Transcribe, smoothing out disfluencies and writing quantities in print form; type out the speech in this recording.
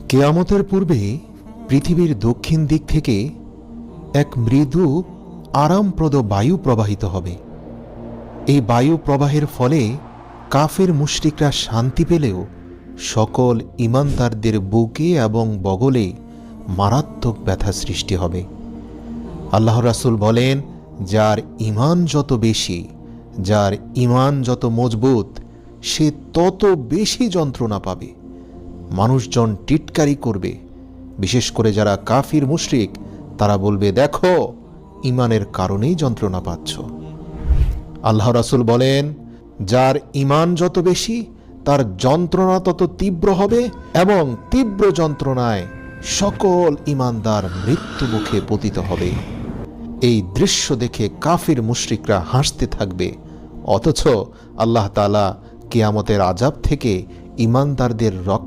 কিয়ামতের পূর্বে পৃথিবীর দক্ষিণ দিক থেকে এক মৃদু আরামপ্রদ বায়ু প্রবাহিত হবে। এই বায়ু প্রবাহের ফলে কাফের মুশরিকরা শান্তি পেলেও সকল ঈমানদারদের বুকে এবং বগলে মারাত্মক ব্যথা সৃষ্টি হবে। আল্লাহ রাসূল বলেন, যার ঈমান যত বেশি, যার ঈমান যত মজবুত, সে তত বেশি যন্ত্রণা পাবে। মানুষজন টিটকারি করবে, বিশেষ করে যারা কাফির মুশরিক, তারা বলবে, দেখো, ঈমানের কারণেই যন্ত্রণা পাচ্ছ। আল্লাহ রাসূল বলেন, যার ঈমান যত বেশি, তার যন্ত্রণা তত তীব্র হবে এবং তীব্র যন্ত্রণায় সকল ঈমানদার মৃত্যু মুখে পতিত হবে। এই দৃশ্য দেখে কাফির মুশরিকরা হাসতে থাকবে, অথচ আল্লাহ তাআলা কিয়ামতের আযাব থেকে ঈমানদারদের রক্ষা